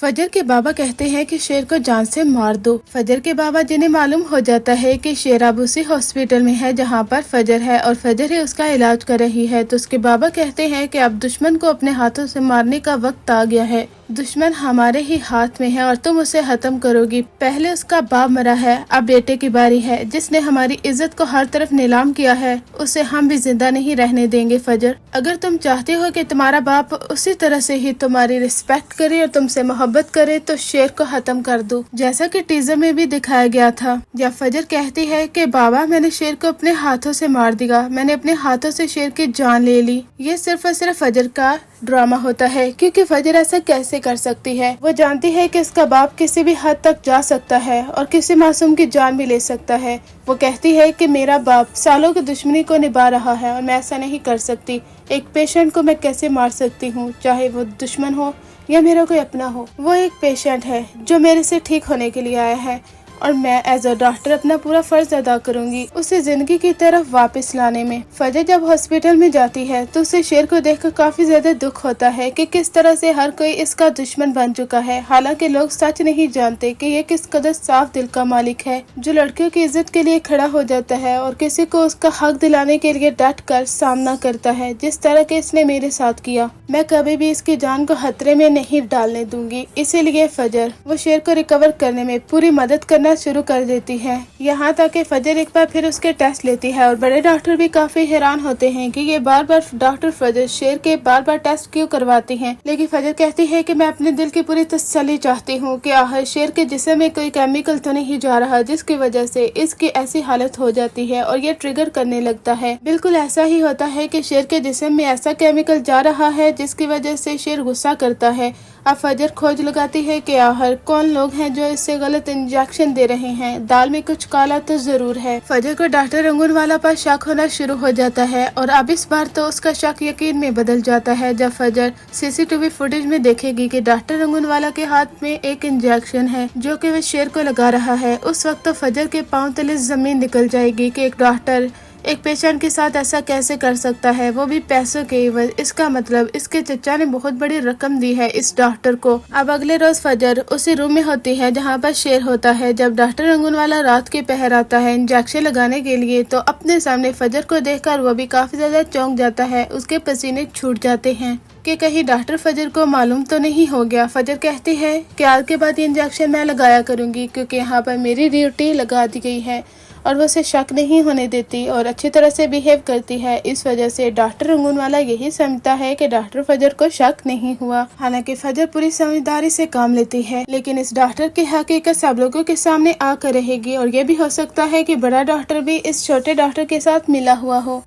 फजर के बाबा कहते हैं कि शेर को जान से मार दो। फजर के बाबा जिन्हें मालूम हो जाता है कि शेर अब उसी हॉस्पिटल में है जहां पर फजर है और फजर ही उसका इलाज कर रही है, तो उसके बाबा कहते हैं कि अब दुश्मन को अपने हाथों से मारने का वक्त आ गया है। दुश्मन हमारे ही हाथ में है और तुम उसे खत्म करोगी। पहले उसका बाप मरा है, अब बेटे की बारी है। जिसने हमारी इज्जत को हर तरफ नीलाम किया है उसे हम भी जिंदा नहीं रहने देंगे। फजर, अगर तुम चाहते हो कि तुम्हारा बाप उसी तरह से ही तुम्हारी रिस्पेक्ट करे और तुमसे मोहब्बत करे तो शेर को खत्म कर दो, जैसा कि टीजर में भी दिखाया गया था। जब फजर कहती है कि बाबा मैंने शेर को अपने हाथों से मार दिया, मैंने अपने हाथों से शेर की जान ले ली। ये सिर्फ और सिर्फ फजर का ड्रामा होता है, क्योंकि फजर ऐसा कैसे कर सकती है। वो जानती है कि इसका बाप किसी भी हद तक जा सकता है और किसी मासूम की जान भी ले सकता है। वो कहती है कि मेरा बाप सालों की दुश्मनी को निभा रहा है और मैं ऐसा नहीं कर सकती। एक पेशेंट को मैं कैसे मार सकती हूँ, चाहे वो दुश्मन हो या मेरा कोई अपना हो। वो एक पेशेंट है जो मेरे से ठीक होने के लिए आया है और मैं एज अ डॉक्टर अपना पूरा फर्ज अदा करूंगी उसे जिंदगी की तरफ वापस लाने में। फजर जब हॉस्पिटल में जाती है तो उसे शेर को देखकर काफी ज्यादा दुख होता है कि किस तरह से हर कोई इसका दुश्मन बन चुका है। हालांकि लोग सच नहीं जानते कि ये किस कदर साफ दिल का मालिक है, जो लड़कियों की इज्जत के लिए खड़ा हो जाता है और किसी को उसका हक दिलाने के लिए डट कर सामना करता है, जिस तरह के इसने मेरे साथ किया। मैं कभी भी इसकी जान को खतरे में नहीं डालने दूंगी। इसीलिए फजर वो शेर को रिकवर करने में पूरी मदद करना शुरू कर देती है। यहाँ तक कि फजर एक बार फिर उसके टेस्ट लेती है और बड़े डॉक्टर भी काफी हैरान होते हैं कि ये बार बार डॉक्टर फजर शेर के बार बार टेस्ट क्यों करवाती हैं। लेकिन फजर कहती है कि मैं अपने दिल की पूरी तसल्ली चाहती हूँ कि आखिर शेर के जिस्म में कोई केमिकल तो नहीं जा रहा जिसकी वजह से इसकी ऐसी हालत हो जाती है और ये ट्रिगर करने लगता है। बिल्कुल ऐसा ही होता है कि शेर के जिस्म में ऐसा केमिकल जा रहा है जिसकी वजह से शेर गुस्सा करता है। अब फजर खोज लगाती है कि आखिर कौन लोग हैं जो इससे गलत इंजेक्शन दे रहे हैं। दाल में कुछ काला तो जरूर है। फजर को डॉक्टर रंगूनवाला पर शक होना शुरू हो जाता है और अब इस बार तो उसका शक यकीन में बदल जाता है जब फजर सीसीटीवी फुटेज में देखेगी कि डॉक्टर रंगूनवाला के हाथ में एक इंजेक्शन है जो कि वह शेर को लगा रहा है। उस वक्त तो फजर के पांव तले जमीन निकल जाएगी कि एक डॉक्टर एक पेशेंट के साथ ऐसा कैसे कर सकता है, वो भी पैसों के एवज। इसका मतलब इसके चचा ने बहुत बड़ी रकम दी है इस डॉक्टर को। अब अगले रोज फजर उसी रूम में होती है जहाँ पर शेर होता है। जब डॉक्टर रंगूनवाला रात के पहर आता है इंजेक्शन लगाने के लिए तो अपने सामने फजर को देखकर वो भी काफी ज्यादा चौंक जाता है। उसके पसीने छूट जाते हैं कि कहीं डॉक्टर फजर को मालूम तो नहीं हो गया। फजर कहती है कि आज के बाद ये इंजेक्शन मैं लगाया करूंगी क्योंकि यहाँ पर मेरी ड्यूटी लगा दी गई है और वो उसे शक नहीं होने देती और अच्छी तरह से बिहेव करती है। इस वजह से डॉक्टर रंगूनवाला यही समझता है कि डॉक्टर फजर को शक नहीं हुआ। हालांकि फजर पूरी समझदारी से काम लेती है, लेकिन इस डॉक्टर की हकीकत सब लोगों के सामने आकर रहेगी और ये भी हो सकता है कि बड़ा डॉक्टर भी इस छोटे डॉक्टर के साथ मिला हुआ हो।